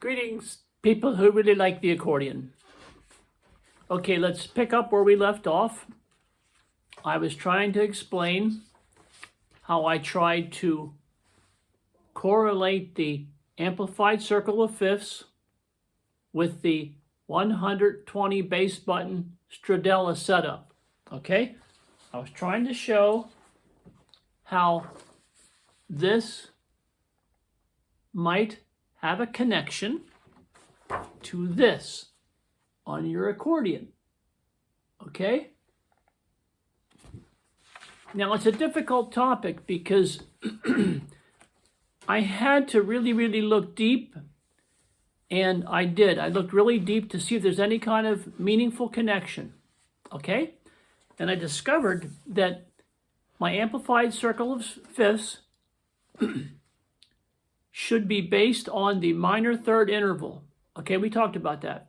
Greetings, people who really like the accordion. Okay, let's pick up where we left off. I was trying to explain how I tried to correlate the amplified circle of fifths with the 120 bass button Stradella setup. Okay, I was trying to show how this might have a connection to this on your accordion. Okay? Now, it's a difficult topic because I had to really look deep, and I did. I looked really deep to see if there's any kind of meaningful connection. Okay? And I discovered that my amplified circle of fifths should be based on the minor third interval. Okay, we talked about that.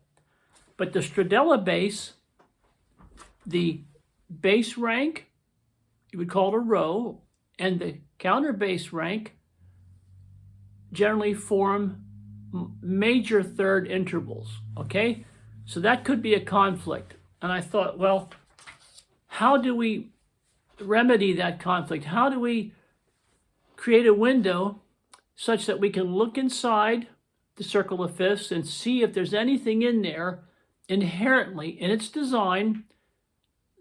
But the Stradella bass, the bass rank, you would call it a row, and the counter bass rank generally form major third intervals. Okay, so that could be a conflict. And I thought, well, how do we remedy that conflict? How do we create a window such that we can look inside the circle of fifths and see if there's anything in there inherently in its design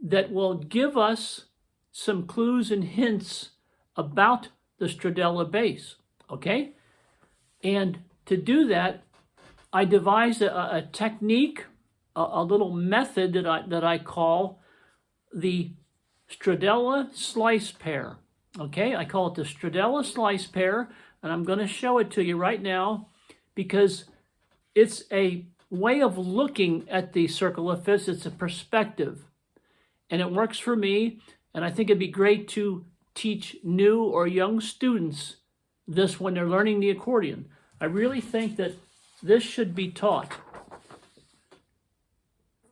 that will give us some clues and hints about the Stradella bass, okay? And to do that, I devised a technique, a little method that I call the Stradella Slice Pair, okay? I call it the Stradella Slice Pair, and I'm going to show it to you right now because it's a way of looking at the circle of fifths. It's a perspective, and it works for me, and I think it'd be great to teach new or young students this when they're learning the accordion. I really think that this should be taught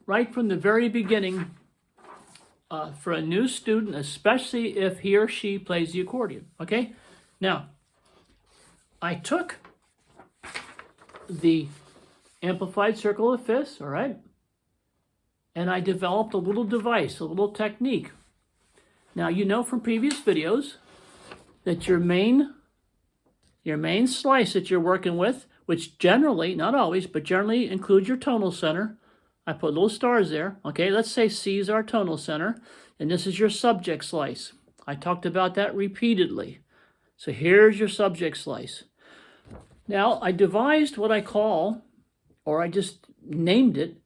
right from the very beginning for a new student, especially if he or she plays the accordion, okay? Now, I took the amplified circle of fifths, all right, and I developed a little device, a little technique. Now, you know from previous videos that your main slice that you're working with, which generally, not always, but generally includes your tonal center. I put little stars there, okay? Let's say C is our tonal center, and this is your subject slice. I talked about that repeatedly. So here's your subject slice. Now, I devised what I call, or I just named it,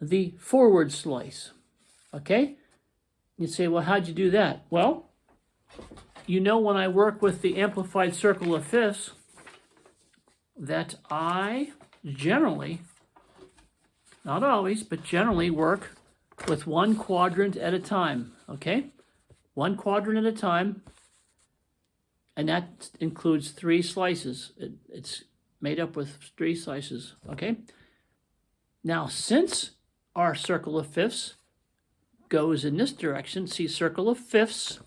the forward slice, okay? You'd say, well, how'd you do that? Well, you know when I work with the amplified circle of fifths that I generally, not always, but generally work with one quadrant at a time, okay? One quadrant at a time, and that includes 3 slices. It's made up with 3 slices, okay? Now, since our circle of fifths goes in this direction, see circle of fifths,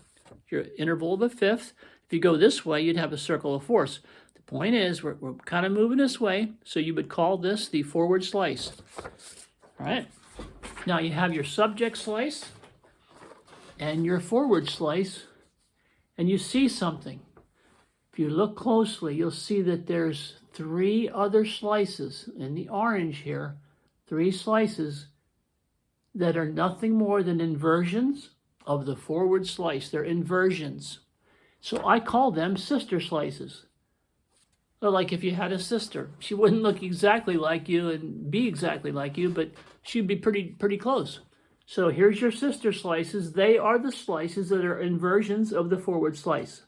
your interval of a fifth. If you go this way, you'd have a circle of fourths. The point is, we're kind of moving this way, so you would call this the forward slice. All right? Now, you have your subject slice and your forward slice, and you see something. If you look closely, you'll see that there's 3 other slices in the orange here, 3 slices that are nothing more than inversions of the forward slice. They're inversions. So I call them sister slices. So like if you had a sister, she wouldn't look exactly like you and be exactly like you, but she'd be pretty close. So here's your sister slices. They are the slices that are inversions of the forward slice.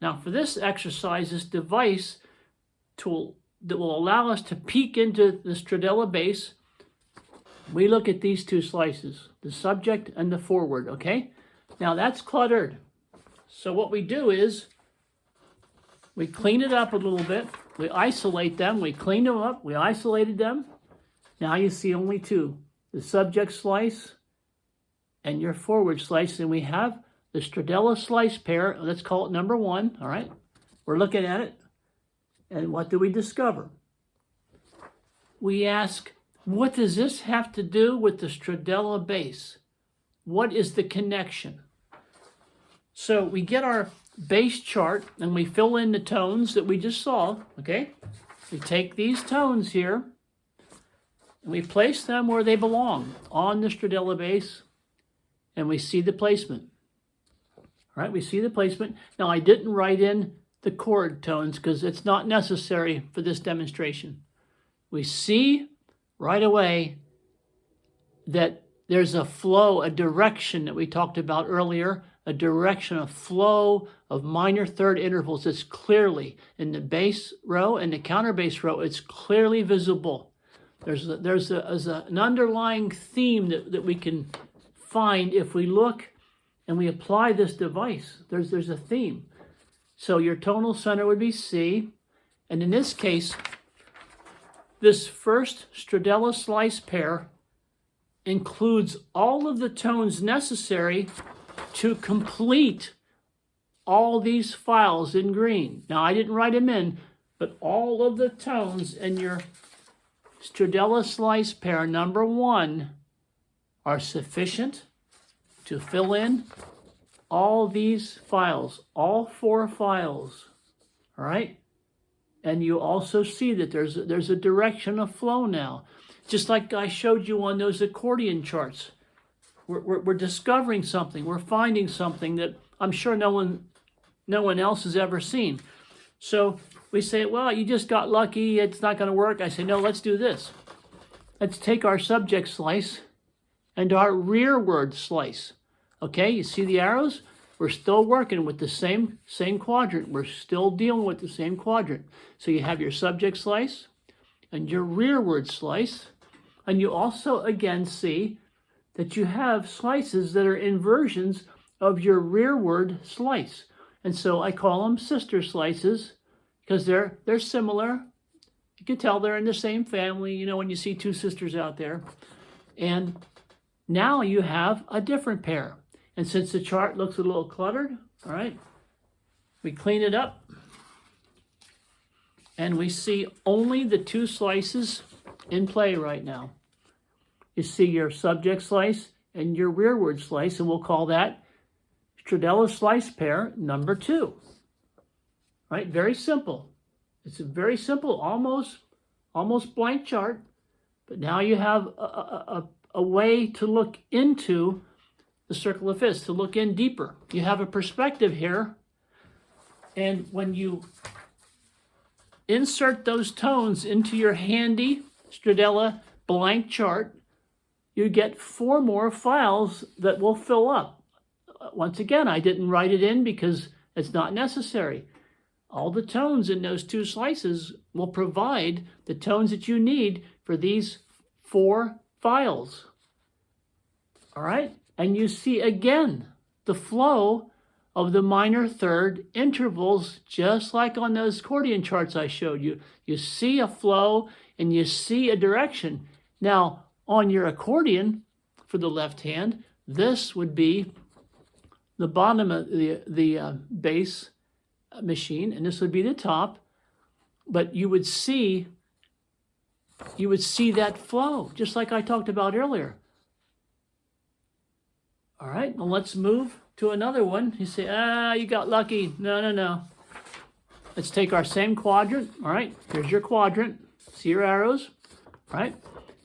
Now for this exercise, this device tool that will allow us to peek into the Stradella bass, we look at these 2 slices, the subject and the forward, okay? Now that's cluttered. So what we do is we clean it up a little bit. We isolate them. We cleaned them up. We isolated them. Now you see only 2, the subject slice and your forward slice. And we have the Stradella Slice Pair. Let's call it number 1, all right? We're looking at it. And what do we discover? we ask, what does this have to do with the Stradella bass? What is the connection? So we get our bass chart and we fill in the tones that we just saw, okay? We take these tones here and we place them where they belong on the Stradella bass, and we see the placement. All right, we see the placement. Now, I didn't write in the chord tones because it's not necessary for this demonstration. We see right away that there's a flow, a direction that we talked about earlier, a direction, a flow of minor third intervals. It's clearly in the bass row and the counterbass row, it's clearly visible. There's an underlying theme that we can find if we look and we apply this device. There's a theme. So your tonal center would be C, and in this case, this first Stradella Slice Pair includes all of the tones necessary to complete all these files in green. Now, I didn't write them in, but all of the tones in your Stradella Slice Pair number 1 are sufficient to fill in all these files, all 4 files, all right? And you also see that there's a direction of flow now. Just like I showed you on those accordion charts. We're discovering something. We're finding something that I'm sure no one else has ever seen. So we say, well, you just got lucky. It's not going to work. I say, no, let's do this. Let's take our subject slice and our rearward slice. Okay, you see the arrows? We're still working with the same quadrant. We're still dealing with the same quadrant. So you have your subject slice and your rearward slice. And you also, again, see that you have slices that are inversions of your rearward slice. And so I call them sister slices because they're similar. You can tell they're in the same family, you know, when you see 2 sisters out there. And now you have a different pair. And since the chart looks a little cluttered, all right, we clean it up. And we see only the 2 slices in play right now. You see your subject slice and your rearward slice, and we'll call that Stradella Slice Pair number 2. Right? Very simple. It's a very simple, almost blank chart, but now you have a way to look into the circle of fifths, to look in deeper. You have a perspective here, and when you insert those tones into your handy Stradella blank chart, you get 4 more files that will fill up. Once again, I didn't write it in because it's not necessary. All the tones in those 2 slices will provide the tones that you need for these 4 files. All right? And you see again the flow of the minor third intervals, just like on those accordion charts I showed you. You see a flow and you see a direction. Now, on your accordion, for the left hand, this would be the bottom of the bass machine, and this would be the top. But you would see that flow, just like I talked about earlier. All right, well, let's move to another one. You say, you got lucky. No. Let's take our same quadrant. All right, here's your quadrant. See your arrows? All right.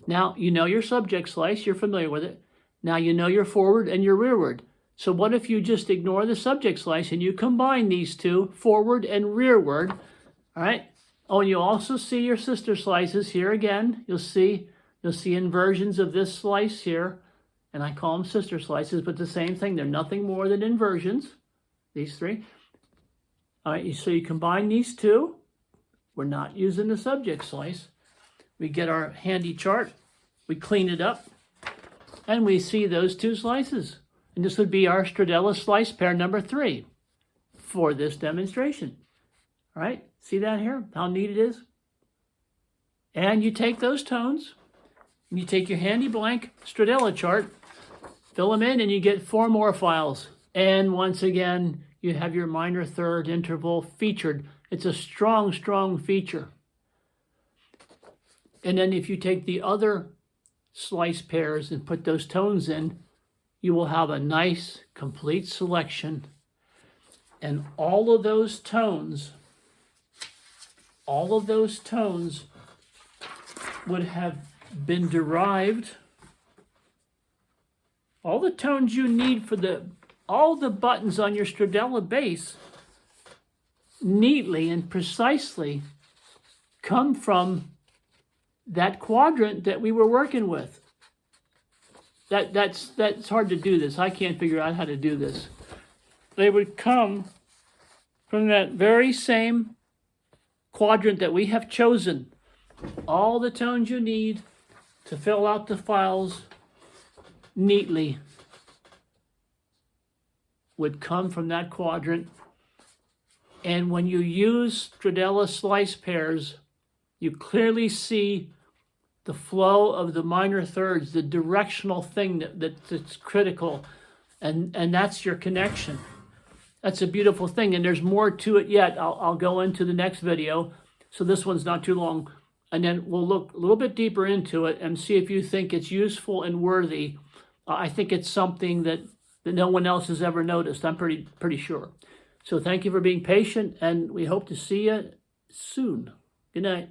Now, you know your subject slice. You're familiar with it. Now you know your forward and your rearward. So what if you just ignore the subject slice and you combine these 2, forward and rearward? All right. Oh, and you also see your sister slices here again. You'll see inversions of this slice here. And I call them sister slices, but the same thing. They're nothing more than inversions, these 3. All right, so you combine these 2. We're not using the subject slice. We get our handy chart. We clean it up. And we see those 2 slices. And this would be our Stradella Slice Pair number 3 for this demonstration. All right, see that here? How neat it is? And you take those tones, and you take your handy blank Stradella chart, fill them in, and you get 4 more files. And once again, you have your minor third interval featured. It's a strong, strong feature. And then if you take the other slice pairs and put those tones in, you will have a nice, complete selection. And all of those tones would have been derived. All the tones you need for all the buttons on your Stradella bass neatly and precisely come from that quadrant that we were working with. That's hard to do this. I can't figure out how to do this. They would come from that very same quadrant that we have chosen. All the tones you need to fill out the files neatly would come from that quadrant. And when you use Stradella Slice Pairs, you clearly see the flow of the minor thirds, the directional thing that's critical, and that's your connection. That's a beautiful thing, and there's more to it yet. I'll go into the next video, so this one's not too long, and then we'll look a little bit deeper into it and see if you think it's useful and worthy. I think it's something that no one else has ever noticed. I'm pretty sure. So thank you for being patient, and we hope to see you soon. Good night.